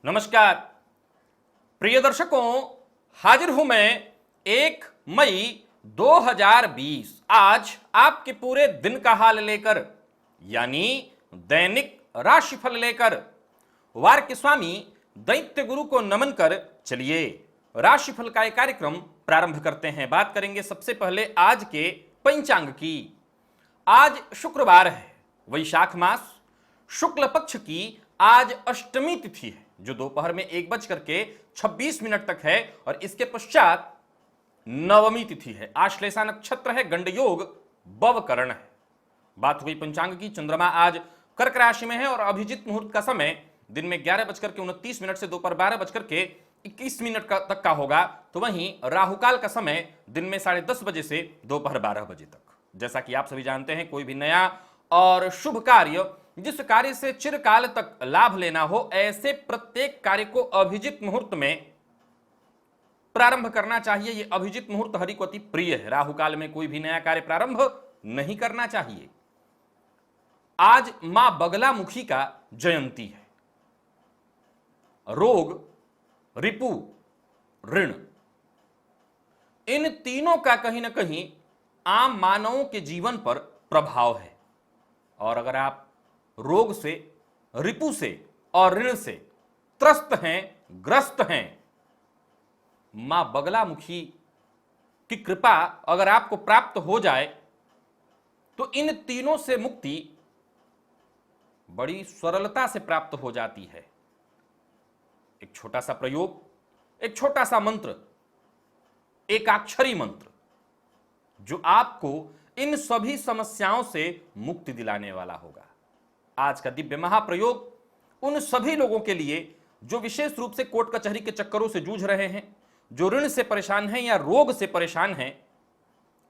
नमस्कार प्रिय दर्शकों, हाजिर हूं मैं 1 मई 2020 आज आपके पूरे दिन का हाल लेकर, यानी दैनिक राशिफल लेकर। वार के स्वामी दैत्य गुरु को नमन कर चलिए राशिफल का एक कार्यक्रम प्रारंभ करते हैं। बात करेंगे सबसे पहले आज के पंचांग की। आज शुक्रवार है, वैशाख मास शुक्ल पक्ष की आज अष्टमी तिथि है, जो दोपहर में 1:26 तक है, और इसके पश्चात नवमी तिथि है। आश्लेषा नक्षत्र है, गंड योग बवकरण है। बात हुई पंचांग की। चंद्रमा आज कर्क राशि में है और अभिजीत मुहूर्त का समय दिन में 11:29 से दोपहर 12:21 तक का होगा। तो वहीं राहुकाल का समय दिन में 10:30 बजे से दोपहर 12 बजे तक। जैसा कि आप सभी जानते हैं, कोई भी नया और शुभ कार्य, जिस कार्य से चिरकाल तक लाभ लेना हो, ऐसे प्रत्येक कार्य को अभिजीत मुहूर्त में प्रारंभ करना चाहिए। यह अभिजीत मुहूर्त हरि को अति प्रिय है। राहुकाल में कोई भी नया कार्य प्रारंभ नहीं करना चाहिए। आज मां बगलामुखी का जयंती है। रोग, रिपु, ऋण, इन तीनों का कहीं ना कहीं आम मानवों के जीवन पर प्रभाव है। और अगर आप रोग से, रिपु से और ऋण से त्रस्त हैं, ग्रस्त हैं, मां बगलामुखी की कृपा अगर आपको प्राप्त हो जाए तो इन तीनों से मुक्ति बड़ी सरलता से प्राप्त हो जाती है। एक छोटा सा प्रयोग, एक छोटा सा मंत्र, एकाक्षरी मंत्र, जो आपको इन सभी समस्याओं से मुक्ति दिलाने वाला होगा। आज का दिव्य महाप्रयोग उन सभी लोगों के लिए जो विशेष रूप से कोर्ट कचहरी के चक्करों से जूझ रहे हैं, जो ऋण से परेशान हैं या रोग से परेशान हैं,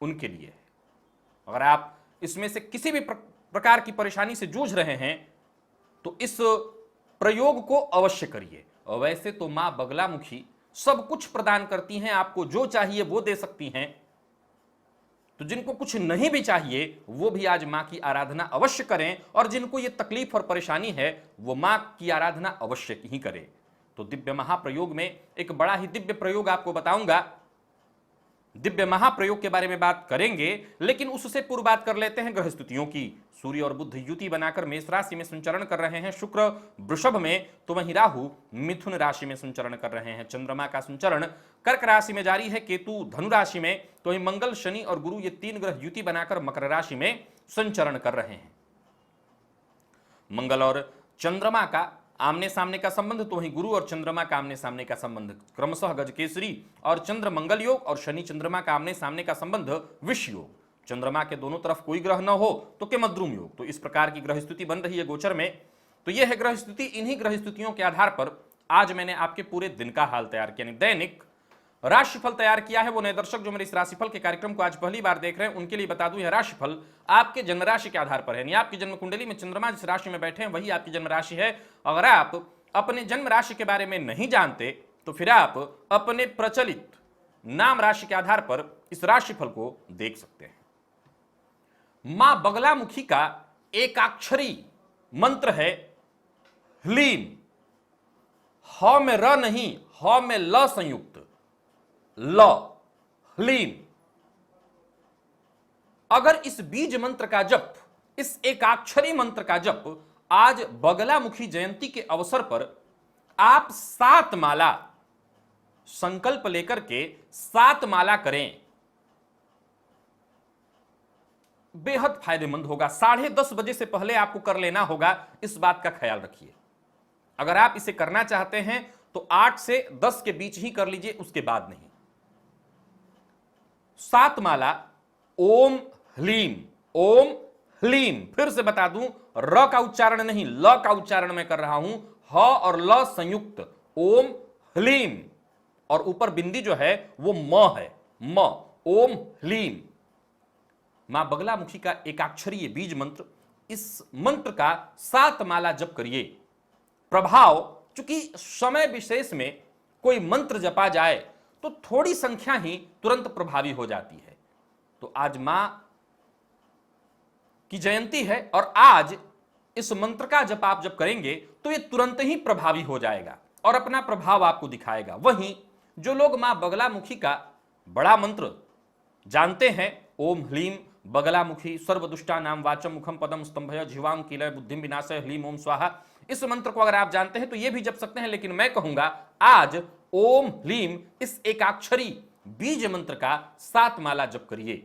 उनके लिए है। अगर आप इसमें से किसी भी प्रकार की परेशानी से जूझ रहे हैं तो इस प्रयोग को अवश्य करिए। और वैसे तो मां बगलामुखी सब कुछ प्रदान करती हैं, आपको जो चाहिए वो दे सकती हैं। तो जिनको कुछ नहीं भी चाहिए वो भी आज मां की आराधना अवश्य करें, और जिनको ये तकलीफ और परेशानी है वो मां की आराधना अवश्य ही करें। तो दिव्य महाप्रयोग में एक बड़ा ही दिव्य प्रयोग आपको बताऊंगा। दिव्य महाप्रयोग के बारे में बात करेंगे, लेकिन उससे पूर्व बात कर लेते हैं ग्रह स्थितियों की। सूर्य और बुध युति बनाकर मेष राशि में संचरण कर रहे हैं, शुक्र वृषभ में, तो वहीं राहु मिथुन राशि में संचरण कर रहे हैं। चंद्रमा का संचरण कर्क राशि में जारी है, केतु धनु राशि में, तो वहीं मंगल, शनि और गुरु ये 3 ग्रह युति बनाकर मकर राशि में संचरण कर रहे हैं। मंगल और चंद्रमा का आमने सामने का संबंध, तो वहीं गुरु और चंद्रमा का आमने सामने का संबंध क्रमशः गजकेसरी और चंद्र मंगल योग, और शनि चंद्रमा का आमने सामने का संबंध विष योग। चंद्रमा के दोनों तरफ कोई ग्रह न हो तो केमद्रुम योग। तो इस प्रकार की ग्रह स्थिति बन रही है गोचर में। तो यह है ग्रह स्थिति। इन्हीं ग्रह स्थितियों के आधार पर आज मैंने आपके पूरे दिन का हाल तैयार किया, यानी दैनिक राशिफल तैयार किया है। वो नए दर्शक जो मेरे इस राशिफल के कार्यक्रम को आज पहली बार देख रहे हैं, उनके लिए बता दूं, यह राशिफल आपके जन्म राशि के आधार पर है। यानी आपकी जन्म कुंडली में चंद्रमा जिस राशि में बैठे हैं वही आपकी जन्म राशि है। अगर आप अपने जन्म राशि के बारे में नहीं जानते तो फिर आप अपने प्रचलित नाम राशि के आधार पर इस राशिफल को देख सकते हैं। मां बगलामुखी का एकाक्षरी मंत्र है ह्लीम। ह में र नहीं, ह में ल संयुक्त, ल, ह्लीम। अगर इस बीज मंत्र का जप, इस एकाक्षरी मंत्र का जप आज बगलामुखी जयंती के अवसर पर आप 7 माला संकल्प लेकर के 7 माला करें, बेहद फायदेमंद होगा। 10:30 बजे से पहले आपको कर लेना होगा, इस बात का ख्याल रखिए। अगर आप इसे करना चाहते हैं तो 8 से 10 के बीच ही कर लीजिए, उसके बाद नहीं। 7 माला ओम ह्लीम, ओम ह्लीम। फिर से बता दूं, र का उच्चारण नहीं, ल का उच्चारण मैं कर रहा हूं। ह और ल संयुक्त, ओम ह्लीम, और ऊपर बिंदी जो है वो म है, म, ओम ह्लीम। मां बगलामुखी का एकाक्षरीय बीज मंत्र, इस मंत्र का 7 माला जप करिए। प्रभाव, चूंकि समय विशेष में कोई मंत्र जपा जाए तो थोड़ी संख्या ही तुरंत प्रभावी हो जाती है। तो आज मां की जयंती है और आज इस मंत्र का जप आप जब करेंगे तो यह तुरंत ही प्रभावी हो जाएगा। और अपना प्रभाव आपको दिखाएगा। वहीं जो लोग मां बगलामुखी का बड़ा मंत्र जानते हैं, ओम ह्लीम बगलामुखी सर्वदुष्टा नाम वाचम मुखम पदम स्तंभय जीवाम कीलय बुद्धिम विनाशय ह्लीम ओम स्वाहा, इस मंत्र को अगर आप जानते हैं तो ये भी जप सकते हैं। लेकिन मैं कहूंगा आज ओम ह्लीम इस एकाक्षरी बीज मंत्र का 7 माला जप करिए,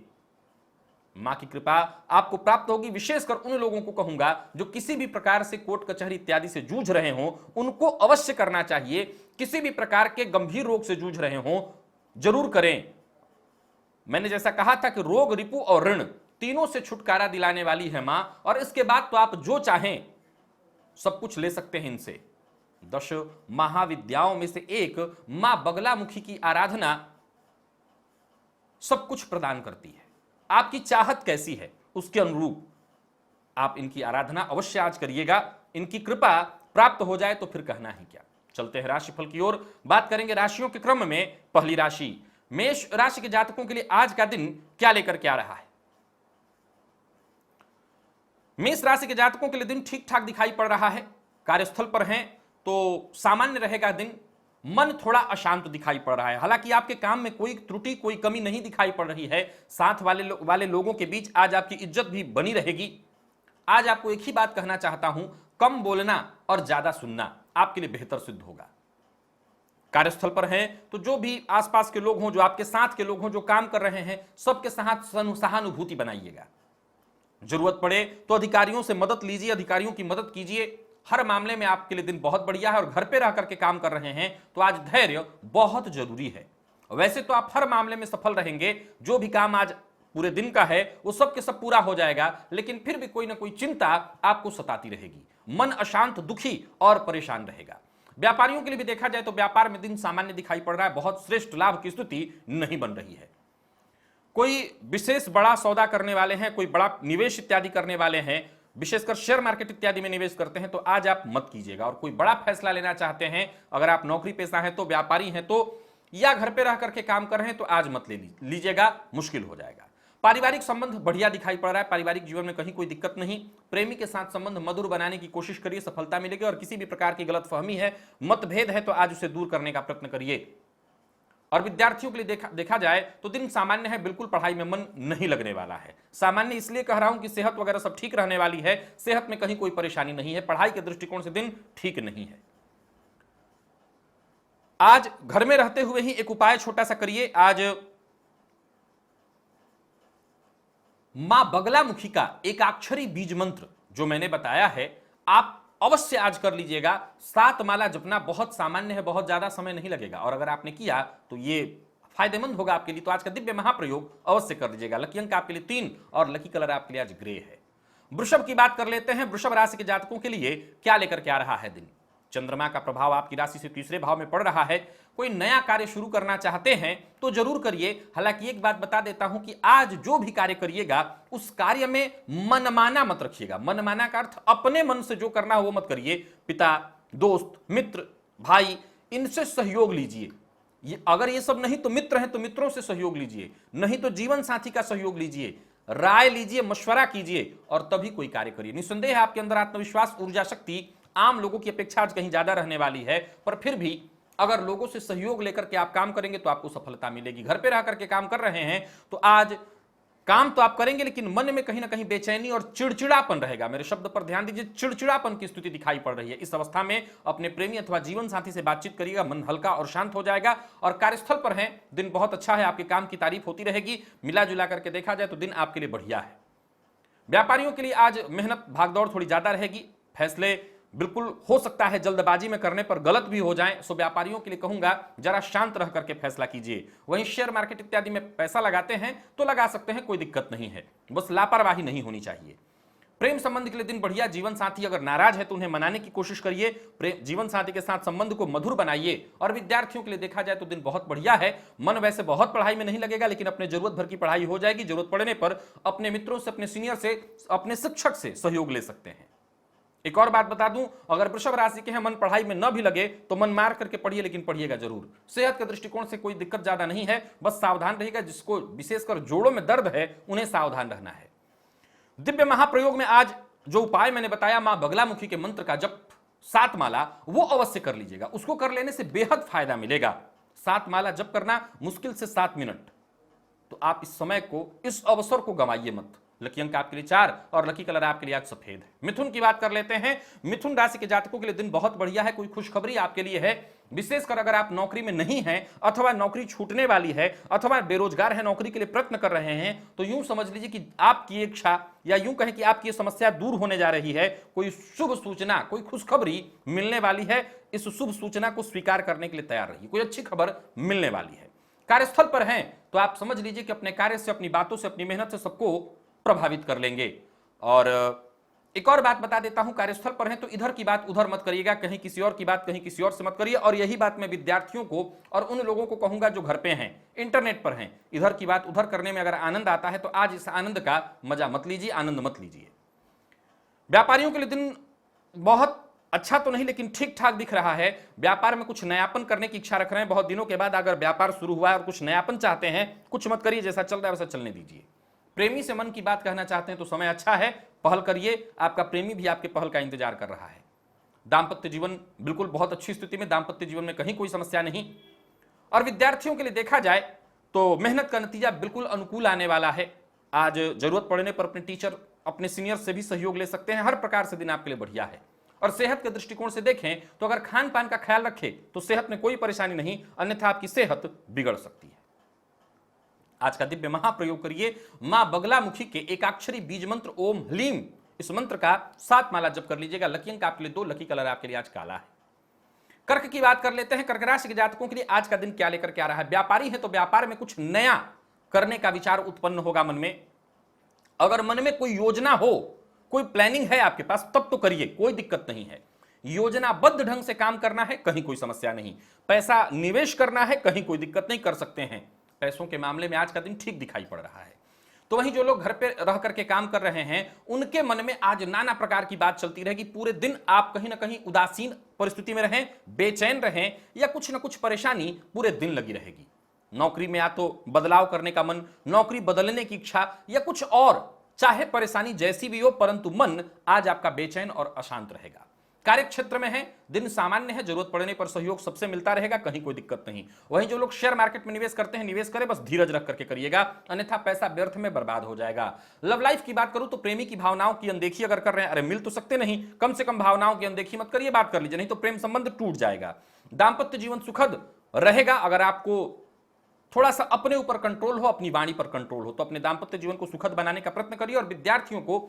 मां की कृपा आपको प्राप्त होगी। विशेषकर उन लोगों को कहूंगा जो किसी भी प्रकार से कोर्ट कचहरी इत्यादि से जूझ रहे हों, उनको अवश्य करना चाहिए। किसी भी प्रकार के गंभीर रोग से जूझ रहे हों, जरूर करें। मैंने जैसा कहा था कि रोग, रिपु और ऋण तीनों से छुटकारा दिलाने वाली है मां, और इसके बाद तो आप जो चाहें सब कुछ ले सकते हैं इनसे। 10 महाविद्याओं में से एक मां बगलामुखी की आराधना सब कुछ प्रदान करती है। आपकी चाहत कैसी है उसके अनुरूप आप इनकी आराधना अवश्य आज करिएगा। इनकी कृपा प्राप्त हो जाए तो फिर कहना ही क्या। चलते हैं राशिफल की ओर, बात करेंगे राशियों के क्रम में। पहली राशि मेष राशि के जातकों के लिए आज का दिन क्या लेकर के आ रहा है। मेष राशि के जातकों के लिए दिन ठीक ठाक दिखाई पड़ रहा है। कार्यस्थल पर हैं तो सामान्य रहेगा दिन। मन थोड़ा अशांत दिखाई पड़ रहा है। हालांकि आपके काम में कोई त्रुटि, कोई कमी नहीं दिखाई पड़ रही है। साथ वाले लोगों के बीच आज आपकी इज्जत भी बनी रहेगी। आज आपको एक ही बात कहना चाहता हूं, कम बोलना और ज्यादा सुनना आपके लिए बेहतर सिद्ध होगा। कार्यस्थल पर हैं तो जो भी आसपास के लोग हों, जो आपके साथ के लोग हों, जो काम कर रहे हैं, सबके साथ सहानुभूति बनाइएगा। जरूरत पड़े तो अधिकारियों से मदद लीजिए, अधिकारियों की मदद कीजिए। हर मामले में आपके लिए दिन बहुत बढ़िया है। और घर पे रह करके काम कर रहे हैं तो आज धैर्य बहुत जरूरी है। वैसे तो आप हर मामले में सफल रहेंगे, जो भी काम आज पूरे दिन का है वो सब के सब पूरा हो जाएगा, लेकिन फिर भी कोई ना कोई चिंता आपको सताती रहेगी। मन अशांत, दुखी और परेशान रहेगा। व्यापारियों के लिए भी देखा जाए तो व्यापार में दिन सामान्य दिखाई पड़ रहा है। बहुत श्रेष्ठ लाभ की स्थिति नहीं बन रही है। कोई विशेष बड़ा सौदा करने वाले हैं, कोई बड़ा निवेश इत्यादि करने वाले हैं, विशेषकर शेयर मार्केट इत्यादि में निवेश करते हैं तो आज आप मत कीजिएगा। और कोई बड़ा फैसला लेना चाहते हैं, अगर आप नौकरी पेशा हैं तो, व्यापारी हैं तो, या घर पे रह करके काम कर रहे हैं तो आज मत लीजिएगा, मुश्किल हो जाएगा। पारिवारिक संबंध बढ़िया दिखाई पड़ रहा है। पारिवारिक जीवन में कहीं कोई दिक्कत नहीं। प्रेमी के साथ संबंध मधुर बनाने की कोशिश करिए, सफलता मिलेगी। और किसी भी प्रकार की गलतफहमी है, मतभेद है तो आज उसे दूर करने का प्रयत्न करिए। और विद्यार्थियों के लिए देखा जाए तो दिन सामान्य है। बिल्कुल पढ़ाई में मन नहीं लगने वाला है। सामान्य इसलिए कह रहा हूं कि सेहत वगैरह सब ठीक रहने वाली है। सेहत में कहीं कोई परेशानी नहीं है। पढ़ाई के दृष्टिकोण से दिन ठीक नहीं है। आज घर में रहते हुए ही एक उपाय छोटा सा करिए। आज मां बगलामुखी का एकाक्षरी बीज मंत्र जो मैंने बताया है, आप अवश्य आज कर लीजिएगा। 7 माला जपना बहुत सामान्य है, बहुत ज्यादा समय नहीं लगेगा। और अगर आपने किया तो ये फायदेमंद होगा आपके लिए। तो आज का दिव्य महाप्रयोग अवश्य कर लीजिएगा। लकी अंक आपके लिए 3 और लकी कलर आपके लिए आज ग्रे है। वृषभ की बात कर लेते हैं। वृषभ राशि के जातकों के लिए क्या लेकर के आ रहा है दिन। चंद्रमा का प्रभाव आपकी राशि से तीसरे भाव में पड़ रहा है। कोई नया कार्य शुरू करना चाहते हैं तो जरूर करिए। हालांकि एक बात बता देता हूं कि आज जो भी कार्य करिएगा उस कार्य में मनमाना मत रखिएगा। मनमाना का अर्थ अपने मन से जो करना हो वो मत करिए। पिता, दोस्त, मित्र, भाई, इनसे सहयोग लीजिए। अगर ये सब नहीं तो मित्र हैं तो मित्रों से सहयोग लीजिए, नहीं तो जीवन साथी का सहयोग लीजिए, राय लीजिए, मशवरा कीजिए और तभी कोई कार्य करिए। निस्संदेह आपके अंदर आत्मविश्वास, ऊर्जा शक्ति आम लोगों की अपेक्षा आज कहीं ज्यादा रहने वाली है। पर फिर भी अगर लोगों से सहयोग लेकर के आप काम करेंगे तो आपको सफलता मिलेगी। घर पे रह करके काम कर रहे हैं तो आज काम तो आप करेंगे लेकिन मन में कहीं ना कहीं बेचैनी और चिड़चिड़ापन रहेगा। मेरे शब्द पर ध्यान दीजिए, चिड़चिड़ापन की स्थिति दिखाई पड़ रही है। इस अवस्था में अपने प्रेमी अथवा जीवन साथी से बातचीत करिएगा, मन हल्का और शांत हो जाएगा। और कार्यस्थल पर हैं, दिन बहुत अच्छा है, आपके काम की तारीफ होती रहेगी। मिला जुला करके देखा जाए तो दिन आपके लिए बढ़िया है। व्यापारियों के लिए आज मेहनत भागदौड़ थोड़ी ज्यादा रहेगी। फैसले बिल्कुल हो सकता है जल्दबाजी में करने पर गलत भी हो जाएं। सो व्यापारियों के लिए कहूंगा जरा शांत रह करके फैसला कीजिए। वहीं शेयर मार्केट इत्यादि में पैसा लगाते हैं तो लगा सकते हैं, कोई दिक्कत नहीं है, बस लापरवाही नहीं होनी चाहिए। प्रेम संबंध के लिए दिन बढ़िया। जीवन साथी अगर नाराज है तो उन्हें मनाने की कोशिश करिए। जीवन साथी के साथ संबंध को मधुर बनाइए। और विद्यार्थियों के लिए देखा जाए तो दिन बहुत बढ़िया है। मन वैसे बहुत पढ़ाई में नहीं लगेगा लेकिन अपने जरूरत भर की पढ़ाई हो जाएगी। जरूरत पड़ने पर अपने मित्रों से, अपने सीनियर से, अपने शिक्षक से सहयोग ले सकते हैं। एक और बात बता दूं, अगर वृषभ राशि के हैं, मन पढ़ाई में न भी लगे तो मन मार करके पढ़िए, लेकिन पढ़िएगा जरूर। सेहत के दृष्टिकोण से कोई दिक्कत ज्यादा नहीं है, बस सावधान रहिएगा। जिसको विशेषकर जोड़ों में दर्द है उन्हें सावधान रहना है। दिव्य महाप्रयोग में आज जो उपाय मैंने बताया, मां बगलामुखी के मंत्र का जप सात माला, वो अवश्य कर लीजिएगा। उसको कर लेने से बेहद फायदा मिलेगा। सात माला जप करना मुश्किल से 7 मिनट, तो आप इस समय को, इस अवसर को गंवाइए मत। लकी अंक आपके लिए 4 और लकी कलर आपके लिए आज सफेद है। मिथुन की बात कर लेते हैं। मिथुन राशि के जातकों के लिए दिन बहुत बढ़िया है। कोई खुशखबरी आपके लिए है, विशेषकर अगर आप नौकरी में नहीं हैं अथवा नौकरी छूटने वाली है अथवा बेरोजगार है, नौकरी के लिए प्रयत्न कर रहे हैं, तो यूं समझ लीजिए कि आपकी इच्छा या यूं कहें कि आपकी समस्या दूर होने जा रही है। कोई शुभ सूचना, कोई खुशखबरी मिलने वाली है। इस शुभ सूचना को स्वीकार करने के लिए तैयार रहिए। कोई अच्छी खबर मिलने वाली है। कार्यस्थल पर हैं तो आप समझ लीजिए कि अपने कार्य से, अपनी बातों से, अपनी मेहनत से सबको प्रभावित कर लेंगे। और एक और बात बता देता हूं, कार्यस्थल पर हैं तो इधर की बात उधर मत करिएगा, कहीं किसी और की बात कहीं किसी और से मत करिए। और यही बात मैं विद्यार्थियों को और उन लोगों को कहूंगा जो घर पे हैं, इंटरनेट पर हैं, इधर की बात उधर करने में अगर आनंद आता है तो आज इस आनंद का मजा मत लीजिए, आनंद मत लीजिए। व्यापारियों के लिए दिन बहुत अच्छा तो नहीं लेकिन ठीक ठाक दिख रहा है। व्यापार में कुछ नयापन करने की इच्छा रख रहे हैं। बहुत दिनों के बाद अगर व्यापार शुरू हुआ है और कुछ नयापन चाहते हैं, कुछ मत करिए, जैसा चल रहा है वैसा चलने दीजिए। प्रेमी से मन की बात कहना चाहते हैं तो समय अच्छा है, पहल करिए। आपका प्रेमी भी आपके पहल का इंतजार कर रहा है। दाम्पत्य जीवन बिल्कुल बहुत अच्छी स्थिति में, दाम्पत्य जीवन में कहीं कोई समस्या नहीं। और विद्यार्थियों के लिए देखा जाए तो मेहनत का नतीजा बिल्कुल अनुकूल आने वाला है। आज जरूरत पड़ने पर अपने टीचर, अपने सीनियर से भी सहयोग ले सकते हैं। हर प्रकार से दिन आपके लिए बढ़िया है। और सेहत के दृष्टिकोण से देखें तो अगर खान पान का ख्याल रखें तो सेहत में कोई परेशानी नहीं, अन्यथा आपकी सेहत बिगड़ सकती है। आज का दिव्य महाप्रयोग करिए। मां बगलामुखी के एकाक्षरी बीज मंत्र ओम ह्लीम, इस मंत्र का 7 माला जप कर लीजिएगा। लकी अंक आपके लिए 2, लकी कलर आपके लिए आज काला है। कर्क की बात कर लेते हैं। कर्क राशि के जातकों के लिए आज का दिन क्या लेकर के आ रहा है। व्यापारी है तो व्यापार में कुछ नया करने का विचार उत्पन्न होगा मन में। अगर मन में कोई योजना हो, कोई प्लानिंग है आपके पास, तब तो करिए, कोई दिक्कत नहीं है। योजनाबद्ध ढंग से काम करना है, कहीं कोई समस्या नहीं। पैसा निवेश करना है, कहीं कोई दिक्कत नहीं, कर सकते हैं। पैसों के मामले में आज का दिन ठीक दिखाई पड़ रहा है। तो वहीं जो लोग घर पे रह करके काम कर रहे हैं, उनके मन में आज नाना प्रकार की बात चलती रहेगी। पूरे दिन आप कहीं ना कहीं उदासीन परिस्थिति में रहें, बेचैन रहें, या कुछ ना कुछ परेशानी पूरे दिन लगी रहेगी। नौकरी में या तो बदलाव करने का मन, नौकरी बदलने की इच्छा, या कुछ और, चाहे परेशानी जैसी भी हो, परंतु मन आज आपका बेचैन और अशांत रहेगा। कार्य क्षेत्र में है, दिन सामान्य है, जरूरत पड़ने पर सहयोग सबसे मिलता रहेगा, कहीं कोई दिक्कत नहीं। वहीं जो लोग शेयर मार्केट में निवेश करते हैं, निवेश करें, बस धीरज रख करके करिएगा, अन्यथा पैसा व्यर्थ में बर्बाद हो जाएगा। लव लाइफ की बात करूं तो प्रेमी की भावनाओं की अनदेखी अगर कर रहे हैं, अरे मिल तो सकते नहीं, कम से कम भावनाओं की अनदेखी मत करिए, बात कर लीजिए, नहीं तो प्रेम संबंध टूट जाएगा। दाम्पत्य जीवन सुखद रहेगा अगर आपको थोड़ा सा अपने ऊपर कंट्रोल हो, अपनी वाणी पर कंट्रोल हो, तो अपने दाम्पत्य जीवन को सुखद बनाने का प्रयत्न करिए। और विद्यार्थियों को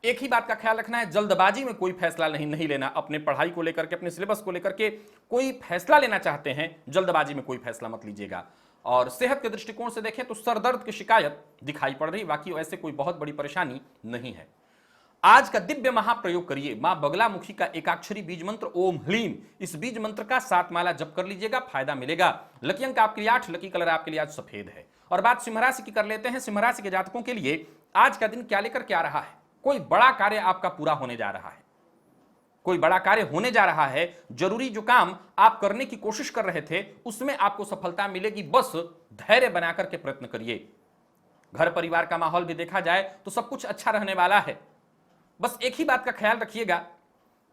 एक ही बात का ख्याल रखना है, जल्दबाजी में कोई फैसला नहीं लेना। अपने पढ़ाई को लेकर के, अपने सिलेबस को लेकर के कोई फैसला लेना चाहते हैं, जल्दबाजी में कोई फैसला मत लीजिएगा। और सेहत के दृष्टिकोण से देखें तो सर दर्द की शिकायत दिखाई पड़ रही, बाकी ऐसे कोई बहुत बड़ी परेशानी नहीं है। आज का दिव्य महाप्रयोग करिए। मां बगलामुखी का एकाक्षरी बीज मंत्र ओम ह्लीम, इस बीज मंत्र का 7 माला जप कर लीजिएगा, फायदा मिलेगा। लकी अंक आपके लिए 8, लकी कलर आपके लिए आज सफेद है। और बात सिंह राशि की कर लेते हैं। सिंह राशि के जातकों के लिए आज का दिन क्या लेकर के आ रहा है। कोई बड़ा कार्य आपका पूरा होने जा रहा है, कोई बड़ा कार्य होने जा रहा है। जरूरी जो काम आप करने की कोशिश कर रहे थे, उसमें आपको सफलता मिलेगी। बस धैर्य बनाकर के प्रयत्न करिए। घर परिवार का माहौल भी देखा जाए तो सब कुछ अच्छा रहने वाला है। बस एक ही बात का ख्याल रखिएगा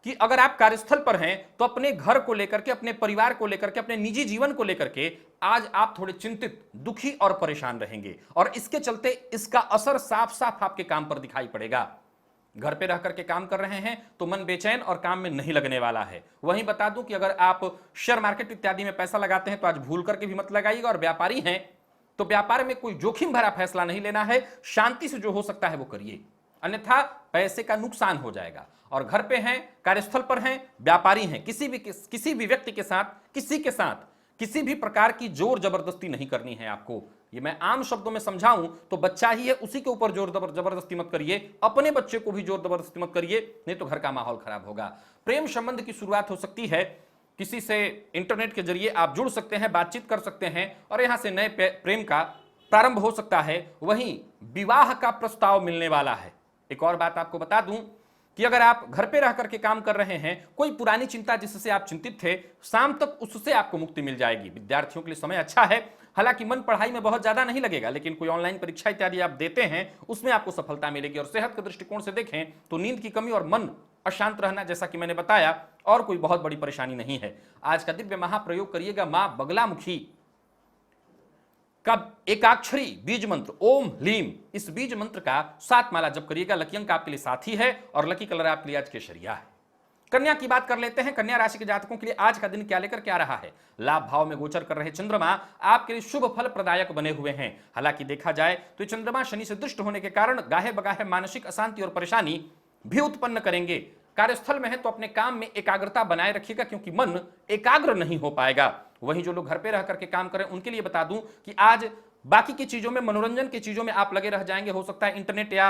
कि अगर आप कार्यस्थल पर हैं तो अपने घर को लेकर के, अपने परिवार को लेकर के, अपने निजी जीवन को लेकर के आज आप थोड़े चिंतित, दुखी और परेशान रहेंगे। और इसके चलते इसका असर साफ साफ आपके काम पर दिखाई पड़ेगा। घर पे रह करके काम कर रहे हैं तो मन बेचैन और काम में नहीं लगने वाला है। वहीं बता दूं कि अगर आप शेयर मार्केट इत्यादि में पैसा लगाते हैं तो आज भूल करके भी मत लगाइएगा। और व्यापारी हैं तो व्यापार में कोई जोखिम भरा फैसला नहीं लेना है, शांति से जो हो सकता है वो करिए, अन्यथा पैसे का नुकसान हो जाएगा। और घर पे हैं, कार्यस्थल पर हैं, व्यापारी हैं, किसी भी व्यक्ति के साथ, किसी भी प्रकार की जोर जबरदस्ती नहीं करनी है आपको। ये मैं आम शब्दों में समझाऊं तो बच्चा ही है, उसी के ऊपर जोर जबरदस्ती मत करिए, अपने बच्चे को भी जोर जबरदस्ती मत करिए, नहीं तो घर का माहौल खराब होगा। प्रेम संबंध की शुरुआत हो सकती है, किसी से इंटरनेट के जरिए आप जुड़ सकते हैं, बातचीत कर सकते हैं और यहां से नए प्रेम का प्रारंभ हो सकता है। वहीं विवाह का प्रस्ताव मिलने वाला है। एक और बात आपको बता दूं कि अगर आप घर पे रह करके काम कर रहे हैं, कोई पुरानी चिंता जिससे आप चिंतित थे, शाम तक उससे आपको मुक्ति मिल जाएगी। विद्यार्थियों के लिए समय अच्छा है, हालांकि मन पढ़ाई में बहुत ज्यादा नहीं लगेगा, लेकिन कोई ऑनलाइन परीक्षा इत्यादि आप देते हैं उसमें आपको सफलता मिलेगी। और सेहत के दृष्टिकोण से देखें तो नींद की कमी और मन अशांत रहना, जैसा कि मैंने बताया, और कोई बहुत बड़ी परेशानी नहीं है। आज का दिव्य महाप्रयोग करिएगा मां बगलामुखी का एकाक्षरी बीज मंत्र ओम ह्लीम, इस बीज मंत्र का 7 माला जप करिएगा। लकी अंक आपके लिए 7 ही है और लकी कलर आपके लिए आज केसरिया है। कन्या की बात कर लेते हैं। कन्या राशि के जातकों के लिए आज का दिन क्या लेकर क्या रहा है। लाभ भाव में गोचर कर रहे चंद्रमा आपके लिए शुभ फल प्रदायक बने हुए हैं। हालांकि देखा जाए तो चंद्रमा शनि से दुष्ट होने के कारण गाहे बगाहे मानसिक अशांति और परेशानी भी उत्पन्न करेंगे। कार्यस्थल में है तो अपने काम में एकाग्रता बनाए रखिएगा, क्योंकि मन एकाग्र नहीं हो पाएगा। वहीं जो लोग घर पे रह करके काम करें उनके लिए बता दूं कि आज बाकी की चीजों में, मनोरंजन की चीजों में आप लगे रह जाएंगे। हो सकता है इंटरनेट या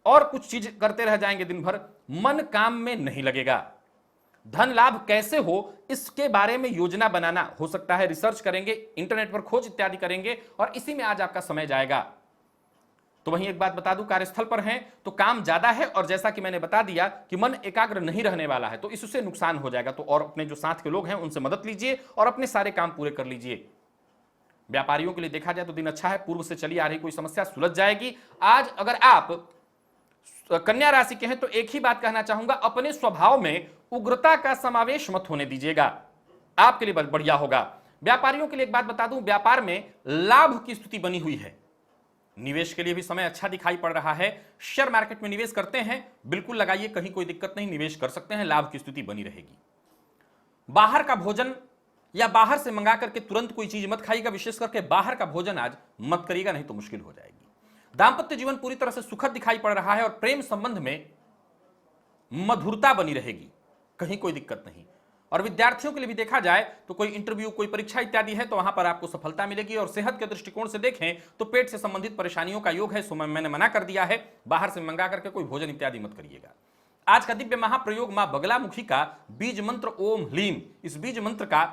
और कुछ चीज करते रह जाएंगे दिन भर, मन काम में नहीं लगेगा। धन लाभ कैसे हो इसके बारे में योजना बनाना, हो सकता है रिसर्च करेंगे, इंटरनेट पर खोज इत्यादि करेंगे और इसी में आज आपका समय जाएगा। तो वहीं एक बात बता दूं, कार्यस्थल पर हैं तो काम ज्यादा है और जैसा कि मैंने बता दिया कि मन एकाग्र नहीं रहने वाला है, तो इससे नुकसान हो जाएगा। तो और अपने जो साथ के लोग हैं उनसे मदद लीजिए और अपने सारे काम पूरे कर लीजिए। व्यापारियों के लिए देखा जाए तो दिन अच्छा है, पूर्व से चली आ रही कोई समस्या सुलझ जाएगी। आज अगर आप कन्या राशि के हैं तो एक ही बात कहना चाहूंगा, अपने स्वभाव में उग्रता का समावेश मत होने दीजिएगा, आपके लिए बढ़िया होगा। व्यापारियों के लिए एक बात बता दूं, व्यापार में लाभ की स्थिति बनी हुई है। निवेश के लिए भी समय अच्छा दिखाई पड़ रहा है। शेयर मार्केट में निवेश करते हैं बिल्कुल लगाइए, कहीं कोई दिक्कत नहीं, निवेश कर सकते हैं, लाभ की स्थिति बनी रहेगी। बाहर का भोजन या बाहर से मंगा करके तुरंत कोई चीज मत खाइएगा, विशेष करके बाहर का भोजन आज मत करिएगा, नहीं तो मुश्किल हो जाएगी। दांपत्य जीवन पूरी तरह से सुखद दिखाई पड़ रहा है और प्रेम संबंध में मधुरता बनी रहेगी, कहीं कोई दिक्कत नहीं। और विद्यार्थियों के लिए भी देखा जाए तो कोई इंटरव्यू, कोई परीक्षा इत्यादि है तो वहां पर आपको सफलता मिलेगी। और सेहत के दृष्टिकोण से देखें तो पेट से संबंधित परेशानियों का योग है, सो मैंने मना कर दिया है, बाहर से मंगा करके कोई भोजन इत्यादि मत करिएगा। आज का दिव्य महाप्रयोग मां बगलामुखी का बीज मंत्र ओम ह्लीम, इस बीज मंत्र का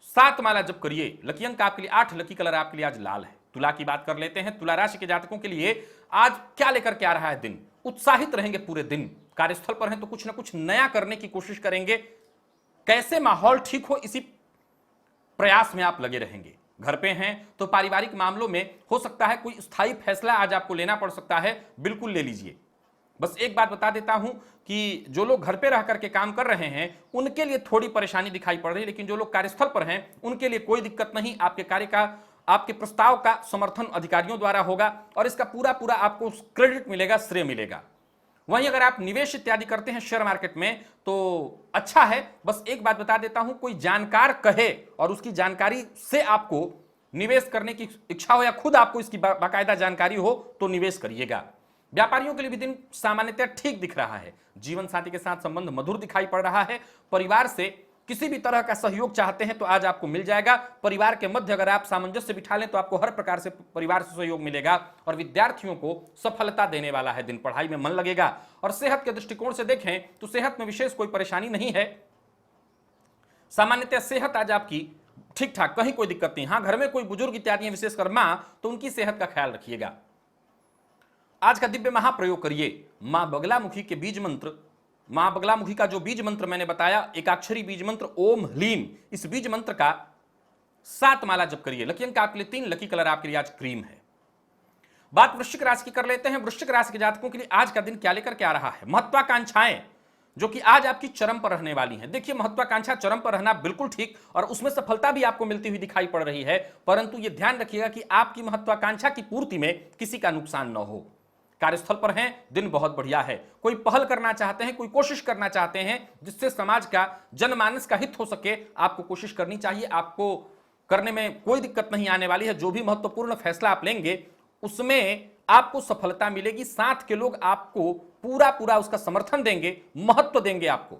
7 माला जप करिए। लकी अंक आपके लिए 8, लकी कलर आपके लिए आज लाल है। तुला की बात कर लेते हैं। तुला राशि के जातकों के लिए आज क्या लेकर क्या रहा है दिन। उत्साहित रहेंगे पूरे दिन। कार्यस्थल पर हैं तो कुछ ना कुछ नया करने की कोशिश करेंगे, कैसे माहौल ठीक हो इसी प्रयास में आप लगे रहेंगे। घर पे हैं तो पारिवारिक मामलों में हो सकता है कोई स्थायी फैसला आज आपको लेना पड़ सकता है, बिल्कुल ले लीजिए। बस एक बात बता देता हूं कि जो लोग घर पे रह करके काम कर रहे हैं उनके लिए थोड़ी परेशानी दिखाई पड़ रही है, लेकिन जो लोग कार्यस्थल पर हैं उनके लिए कोई दिक्कत नहीं। आपके कार्य का, आपके प्रस्ताव का समर्थन अधिकारियों द्वारा होगा और इसका पूरा पूरा आपको क्रेडिट मिलेगा, श्रेय मिलेगा। वहीं अगर आप निवेश इत्यादि करते हैं शेयर मार्केट में तो अच्छा है। बस एक बात बता देता हूं, कोई जानकार कहे और उसकी जानकारी से आपको निवेश करने की इच्छा हो या खुद आपको इसकी बाकायदा जानकारी हो तो निवेश करिएगा। व्यापारियों के लिए भी दिन सामान्यतः ठीक दिख रहा है। जीवन साथी के साथ संबंध मधुर दिखाई पड़ रहा है। परिवार से किसी भी तरह का सहयोग चाहते हैं तो आज आपको मिल जाएगा। परिवार के मध्य अगर आप सामंजस्य बिठा लें तो आपको हर प्रकार से परिवार से सहयोग मिलेगा और विद्यार्थियों को सफलता देने वाला है दिन। पढ़ाई में मन लगेगा। और सेहत के दृष्टिकोण से देखें तो सेहत में विशेष कोई परेशानी नहीं है। सामान्यतः सेहत आज आपकी ठीक ठाक, कहीं कोई दिक्कत नहीं। हाँ, घर में कोई बुजुर्ग इत्यादि विशेषकर मां, तो उनकी सेहत का ख्याल रखिएगा। आज का दिव्य महाप्रयोग करिए मां बगलामुखी के बीज मंत्र, मां बगलामुखी का जो बीज मंत्र मैंने बताया, एकाक्षरी बीज मंत्र ओम ह्लीम, इस बीज मंत्र का 7 माला जप करिए। लकी अंक आपके लिए 3, लकी कलर आपके लिए आज क्रीम है। बात वृश्चिक राशि की कर लेते हैं। वृश्चिक राशि के जातकों के लिए आज का दिन क्या लेकर क्या रहा है। महत्वाकांक्षाएं जो कि आज आपकी चरम पर रहने वाली हैं। देखिए, महत्वाकांक्षा चरम पर रहना बिल्कुल ठीक और उसमें सफलता भी आपको मिलती हुई दिखाई पड़ रही है, परंतु यह ध्यान रखिएगा कि आपकी महत्वाकांक्षा की पूर्ति में किसी का नुकसान न हो। कार्यस्थल पर हैं, दिन बहुत बढ़िया है। कोई पहल करना चाहते हैं, कोई कोशिश करना चाहते हैं जिससे समाज का, जनमानस का हित हो सके, आपको कोशिश करनी चाहिए। आपको करने में कोई दिक्कत नहीं आने वाली है। जो भी महत्वपूर्ण फैसला आप लेंगे उसमें आपको सफलता मिलेगी। साथ के लोग आपको पूरा पूरा उसका समर्थन देंगे, महत्व देंगे आपको।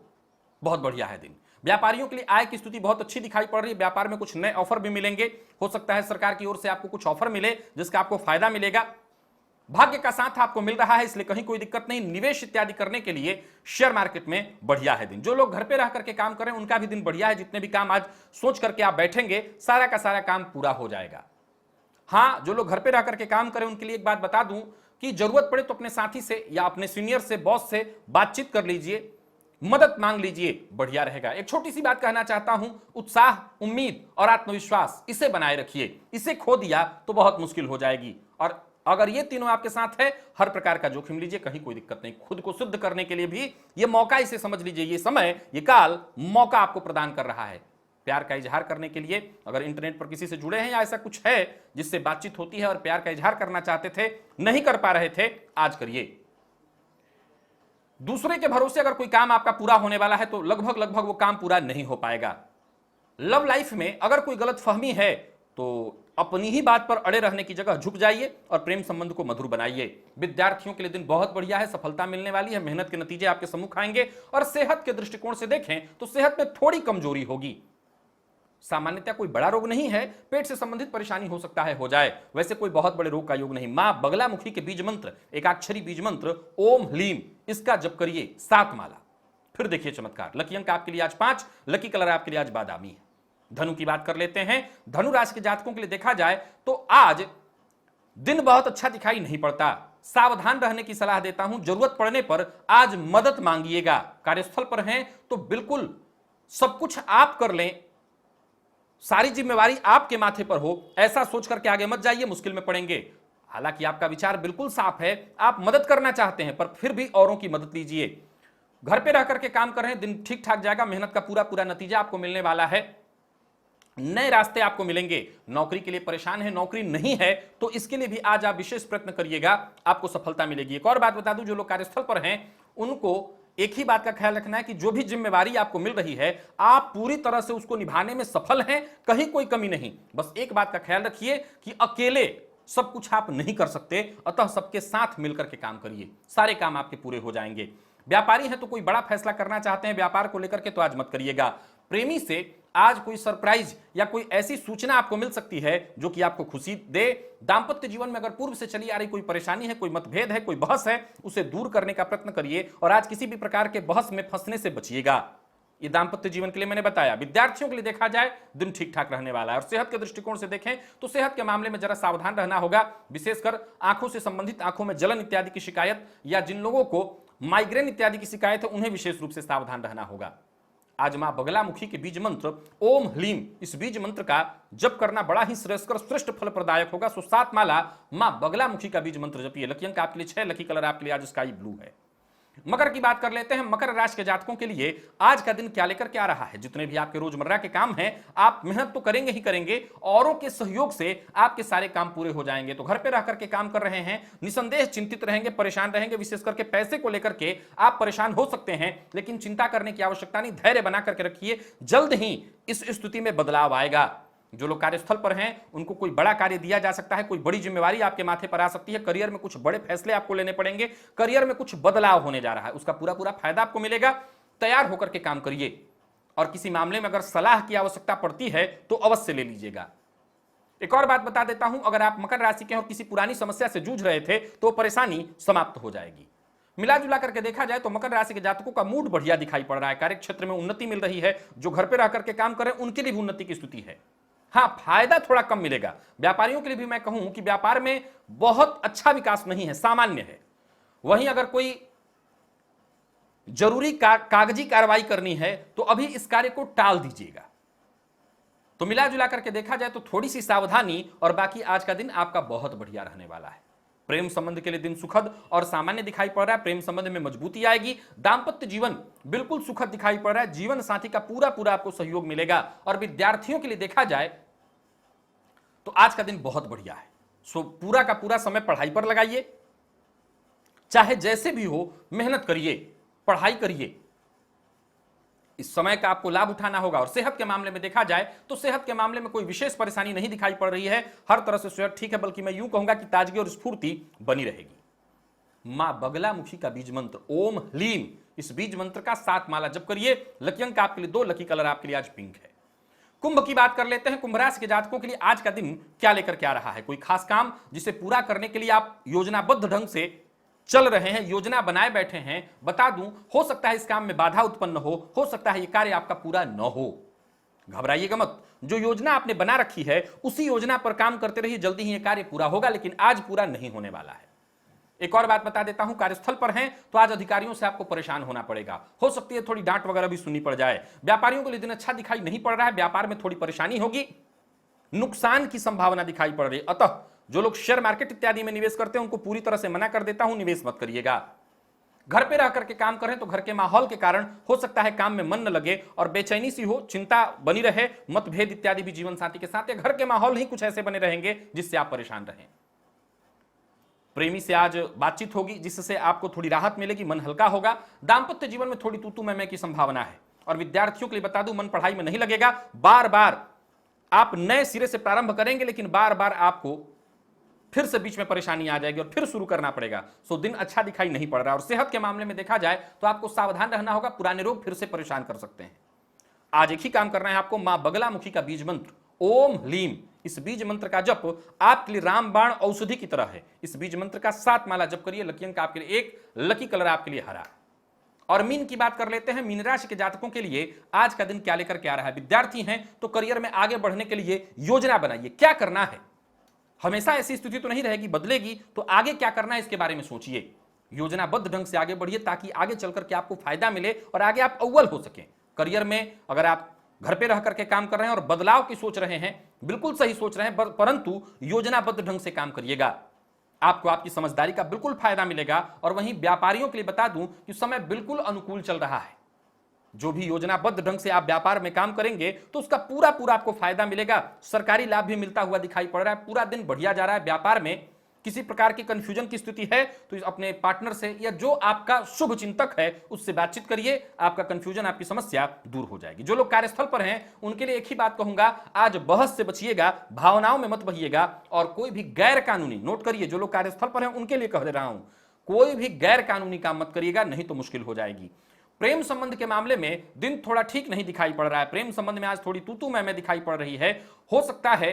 बहुत बढ़िया है दिन। व्यापारियों के लिए आय की स्थिति बहुत अच्छी दिखाई पड़ रही है। व्यापार में कुछ नए ऑफर भी मिलेंगे। हो सकता है सरकार की ओर से आपको कुछ ऑफर मिले जिसका आपको फायदा मिलेगा। भाग्य का साथ आपको मिल रहा है, इसलिए कहीं कोई दिक्कत नहीं। निवेश इत्यादि करने के लिए शेयर मार्केट में बढ़िया है दिन। जो लोग घर पे रह करके काम करें उनका भी दिन बढ़िया है। जितने भी काम आज सोच करके आप बैठेंगे सारा का सारा काम पूरा हो जाएगा। हाँ, जो लोग घर पे रह करके काम करें उनके लिए एक बात बता दूं कि जरूरत पड़े तो अपने साथी से या अपने सीनियर से, बॉस से बातचीत कर लीजिए, मदद मांग लीजिए, बढ़िया रहेगा। एक छोटी सी बात कहना चाहता हूं, उत्साह, उम्मीद और आत्मविश्वास इसे बनाए रखिए। इसे खो दिया तो बहुत मुश्किल हो जाएगी और अगर ये तीनों आपके साथ है, हर प्रकार का जोखिम लीजिए, कहीं कोई दिक्कत नहीं। खुद को सिद्ध करने के लिए भी ये मौका, इसे समझ लीजिए, ये समय, ये काल मौका आपको प्रदान कर रहा है प्यार का इजहार करने के लिए। अगर इंटरनेट पर किसी से जुड़े हैं या ऐसा कुछ है जिससे बातचीत होती है और प्यार का इजहार करना चाहते थे, नहीं कर पा रहे थे, आज करिए। दूसरे के भरोसे अगर कोई काम आपका पूरा होने वाला है तो लगभग वो काम पूरा नहीं हो पाएगा। लव लाइफ में अगर कोई गलतफहमी है तो अपनी ही बात पर अड़े रहने की जगह झुक जाइए और प्रेम संबंध को मधुर बनाइए। विद्यार्थियों के लिए दिन बहुत बढ़िया है, सफलता मिलने वाली है, मेहनत के नतीजे आपके सम्मुख आएंगे। और सेहत के दृष्टिकोण से देखें तो सेहत में थोड़ी कमजोरी होगी। सामान्यतः कोई बड़ा रोग नहीं है, पेट से संबंधित परेशानी हो सकता है हो जाए, वैसे कोई बहुत बड़े रोग का योग नहीं। मां बगलामुखी के बीज मंत्र, एकाक्षरी बीज मंत्र ओम ह्लीम, इसका जप करिए 7 माला, फिर देखिए चमत्कार। लकी अंक आपके लिए आज 5, लकी कलर आपके लिए आज बादामी है। धनु की बात कर लेते हैं। धनु राशि के जातकों के लिए देखा जाए तो आज दिन बहुत अच्छा दिखाई नहीं पड़ता। सावधान रहने की सलाह देता हूं। जरूरत पड़ने पर आज मदद मांगिएगा। कार्यस्थल पर हैं तो बिल्कुल सब कुछ आप कर लें, सारी जिम्मेवारी आपके माथे पर हो, ऐसा सोच करके आगे मत जाइए, मुश्किल में पड़ेंगे। हालांकि आपका विचार बिल्कुल साफ है, आप मदद करना चाहते हैं, पर फिर भी औरों की मदद लीजिए। घर पे रह करके काम कर रहे हैं, दिन ठीक ठाक जाएगा, मेहनत का पूरा नतीजा आपको मिलने वाला है। नए रास्ते आपको मिलेंगे। नौकरी के लिए परेशान है, नौकरी नहीं है तो इसके लिए भी आज आप विशेष प्रयत्न करिएगा, आपको सफलता मिलेगी। एक और बात बता दूं, जो लोग कार्यस्थल पर हैं उनको एक ही बात का ख्याल रखना है कि जो भी जिम्मेवारी आपको मिल रही है आप पूरी तरह से उसको निभाने में सफल हैं, कहीं कोई कमी नहीं। बस एक बात का ख्याल रखिए कि अकेले सब कुछ आप नहीं कर सकते, अतः सबके साथ मिलकर के काम करिए, सारे काम आपके पूरे हो जाएंगे। व्यापारी हैं तो कोई बड़ा फैसला करना चाहते हैं व्यापार को लेकर के, तो आज मत करिएगा। प्रेमी से आज कोई सरप्राइज या कोई ऐसी सूचना आपको मिल सकती है जो कि आपको खुशी दे। दांपत्य जीवन में अगर पूर्व से चली आ रही कोई परेशानी है, कोई मतभेद है, कोई बहस है, उसे दूर करने का प्रयत्न करिए और आज किसी भी प्रकार के बहस में फंसने से बचिएगा। ये दांपत्य जीवन के लिए मैंने बताया। विद्यार्थियों के लिए देखा जाए दिन ठीक ठाक रहने वाला है। और सेहत के दृष्टिकोण से देखें तो सेहत के मामले में जरा सावधान रहना होगा, विशेषकर आंखों से संबंधित, आंखों में जलन इत्यादि की शिकायत या जिन लोगों को माइग्रेन इत्यादि की शिकायत है उन्हें विशेष रूप से सावधान रहना होगा। आज मां बगलामुखी के बीज मंत्र ओम ह्लीम, इस बीज मंत्र का जप करना बड़ा ही श्रेयस्कर श्रेष्ठ फल प्रदायक होगा। सो 7 माला मां बगलामुखी का बीज मंत्र जपिए। लकी अंक आपके लिए 6, लकी कलर आपके लिए आज स्काई ब्लू है। मकर की बात कर लेते हैं। मकर राशि के जातकों के लिए आज का दिन क्या लेकर के आ रहा है। जितने भी आपके रोजमर्रा के काम हैं, आप मेहनत तो करेंगे ही करेंगे, औरों के सहयोग से आपके सारे काम पूरे हो जाएंगे। तो घर पे रह करके काम कर रहे हैं, निसंदेह चिंतित रहेंगे, परेशान रहेंगे। विशेष करके पैसे को लेकर के आप परेशान हो सकते हैं, लेकिन चिंता करने की आवश्यकता नहीं, धैर्य बना करके रखिए, जल्द ही इस स्थिति में बदलाव आएगा। जो लोग कार्यस्थल पर हैं उनको कोई बड़ा कार्य दिया जा सकता है, कोई बड़ी जिम्मेवारी आपके माथे पर आ सकती है, करियर में कुछ बड़े फैसले आपको लेने पड़ेंगे, करियर में कुछ बदलाव होने जा रहा है, उसका पूरा फायदा आपको मिलेगा। तैयार होकर के काम करिए और किसी मामले में अगर सलाह की आवश्यकता पड़ती है तो अवश्य ले लीजिएगा। एक और बात बता देता हूं, अगर आप मकर राशि के हैं और किसी पुरानी समस्या से जूझ रहे थे तो परेशानी समाप्त हो जाएगी। मिला जुला करके देखा जाए तो मकर राशि के जातकों का मूड बढ़िया दिखाई पड़ रहा है, कार्य क्षेत्र में उन्नति मिल रही है। जो घर पर रह करके काम कर रहे हैं उनके लिए भी उन्नति की स्थिति है। हाँ, फायदा थोड़ा कम मिलेगा। व्यापारियों के लिए भी मैं कहूं कि व्यापार में बहुत अच्छा विकास नहीं है, सामान्य है। वहीं अगर कोई जरूरी कागजी कार्रवाई करनी है तो अभी इस कार्य को टाल दीजिएगा। तो मिला जुला करके देखा जाए तो थोड़ी सी सावधानी और बाकी आज का दिन आपका बहुत बढ़िया रहने वाला है। प्रेम संबंध के लिए दिन सुखद और सामान्य दिखाई पड़ रहा है, प्रेम संबंध में मजबूती आएगी। दांपत्य जीवन बिल्कुल सुखद दिखाई पड़ रहा है, जीवन साथी का पूरा आपको सहयोग मिलेगा। और विद्यार्थियों के लिए देखा जाए तो आज का दिन बहुत बढ़िया है। सो पूरा का पूरा समय पढ़ाई पर लगाइए, चाहे जैसे भी हो मेहनत करिए, पढ़ाई करिए, इस समय का आपको लाभ उठाना होगा। और सेहत के मामले में देखा जाए तो सेहत के मामले में कोई विशेष परेशानी नहीं दिखाई पड़ रही है, हर तरह से सेहत ठीक है, बल्कि मैं यूं कहूंगा कि ताजगी और स्फूर्ति बनी रहेगी। मां बगलामुखी का बीज मंत्र ओम ह्लीम, इस बीज मंत्र का 7 माला जप करिए। लकी अंक आपके लिए 2, लकी कलर आपके लिए आज पिंक है। कुंभ की बात कर लेते हैं। कुंभ राशि के जातकों के लिए आज का दिन क्या लेकर के आ रहा है। कोई खास काम जिसे पूरा करने के लिए आप योजनाबद्ध ढंग से चल रहे हैं, योजना बनाए बैठे हैं। बता दूं, हो सकता है इस काम में बाधा उत्पन्न हो सकता है यह कार्य आपका पूरा न हो। घबराइएगा मत, जो योजना आपने बना रखी है उसी योजना पर काम करते रहिए, जल्दी ही यह कार्य पूरा होगा, लेकिन आज पूरा नहीं होने वाला है। एक और बात बता देता हूं, कार्यस्थल पर हैं तो आज अधिकारियों से आपको परेशान होना पड़ेगा, हो सकती है थोड़ी डांट वगैरह भी सुननी पड़ जाए। व्यापारियों के लिए दिन अच्छा दिखाई नहीं पड़ रहा है, व्यापार में थोड़ी परेशानी होगी, नुकसान की संभावना दिखाई पड़ रही है। अतः जो लोग शेयर मार्केट इत्यादि में निवेश करते हैं उनको पूरी तरह से मना कर देता हूं, निवेश मत करिएगा। घर पे रह करके काम करें तो घर के माहौल के कारण हो सकता है काम में मन न लगे और बेचैनी सी हो, चिंता बनी रहे, मतभेद इत्यादि भी जीवन साथी के साथ, या घर के माहौल ही कुछ ऐसे बने रहेंगे जिससे आप परेशान रहें। प्रेमी से आज बातचीत होगी जिससे आपको थोड़ी राहत मिलेगी, मन हल्का होगा। दाम्पत्य जीवन में थोड़ी तू मैं की संभावना है। और विद्यार्थियों के लिए बता दूं, मन पढ़ाई में नहीं लगेगा, बार बार आप नए सिरे से प्रारंभ करेंगे लेकिन बार बार आपको फिर से बीच में परेशानी आ जाएगी और फिर शुरू करना पड़ेगा। सो दिन अच्छा दिखाई नहीं पड़ रहा। और सेहत के मामले में देखा जाए तो आपको सावधान रहना होगा, पुराने रोग फिर से परेशान कर सकते हैं। आज एक ही काम करना है आपको, मां बगलामुखी का बीज मंत्र ओम ह्लीम, इस बीज मंत्र का जप आपके लिए रामबाण औषधि की तरह है। इस बीज मंत्र का 7 माला जप करिए। लकी अंक आपके लिए 1, लकी कलर आपके लिए हरा। और मीन की बात कर लेते हैं। मीन राशि के जातकों के लिए आज का दिन क्या लेकर के आ रहा है। विद्यार्थी हैं तो करियर में आगे बढ़ने के लिए योजना बनाइए, क्या करना है। हमेशा ऐसी स्थिति तो नहीं रहेगी, बदलेगी, तो आगे क्या करना है इसके बारे में सोचिए। योजनाबद्ध ढंग से आगे बढ़िए ताकि आगे चलकर के आपको फायदा मिले और आगे आप अव्वल हो सके। करियर में अगर आप घर पे रह करके काम कर रहे हैं और बदलाव की सोच रहे हैं, बिल्कुल सही सोच रहे हैं, परंतु योजनाबद्ध ढंग से काम करिएगा, आपको आपकी समझदारी का बिल्कुल फायदा मिलेगा। और वहीं व्यापारियों के लिए बता दूं कि समय बिल्कुल अनुकूल चल रहा है। जो भी योजनाबद्ध ढंग से आप व्यापार में काम करेंगे तो उसका पूरा आपको फायदा मिलेगा। सरकारी लाभ भी मिलता हुआ दिखाई पड़ रहा है। पूरा दिन बढ़िया जा रहा है। व्यापार में किसी प्रकार की कंफ्यूजन की स्थिति है तो अपने पार्टनर से या जो आपका शुभ चिंतक है उससे बातचीत करिए, आपका कंफ्यूजन, आपकी समस्या दूर हो जाएगी। जो लोग कार्यस्थल पर हैं उनके लिए एक ही बात कहूंगा, आज बहस से बचिएगा, भावनाओं में मत बहिएगा। और कोई भी गैर कानूनी, नोट करिए, जो लोग कार्यस्थल पर हैं उनके लिए कह दे रहा हूं, कोई भी गैर कानूनी काम मत करिएगा, नहीं तो मुश्किल हो जाएगी। प्रेम संबंध के मामले में दिन थोड़ा ठीक नहीं दिखाई पड़ रहा है। प्रेम संबंध में आज थोड़ी तू मैं दिखाई पड़ रही है। हो सकता है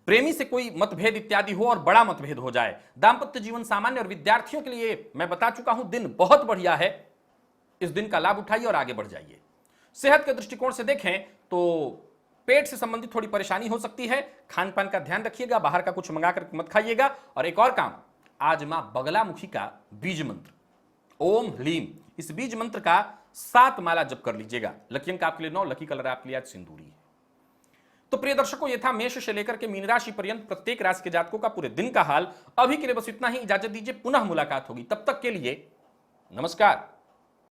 प्रेमी से कोई मतभेद इत्यादि हो और बड़ा मतभेद हो जाए। दाम्पत्य जीवन सामान्य और विद्यार्थियों के लिए मैं बता चुका हूं, दिन बहुत बढ़िया है। इस दिन का लाभ उठाइए और आगे बढ़ जाइए। सेहत के दृष्टिकोण से देखें तो पेट से संबंधित थोड़ी परेशानी हो सकती है। खान पान का ध्यान रखिएगा, बाहर का कुछ मंगाकर मत खाइएगा। और एक और काम, आज मां बगलामुखी का बीज मंत्र ओम ह्लीम, इस बीज मंत्र का 7 माला जप कर लीजिएगा। लकी अंक आपके लिए 9, लकी कलर आपके लिए आज सिंदूरी है। तो प्रिय दर्शकों, यह था मेष से लेकर के मीन राशि पर्यंत प्रत्येक राशि के जातकों का पूरे दिन का हाल। अभी के लिए बस इतना ही, इजाजत दीजिए, पुनः मुलाकात होगी। तब तक के लिए नमस्कार।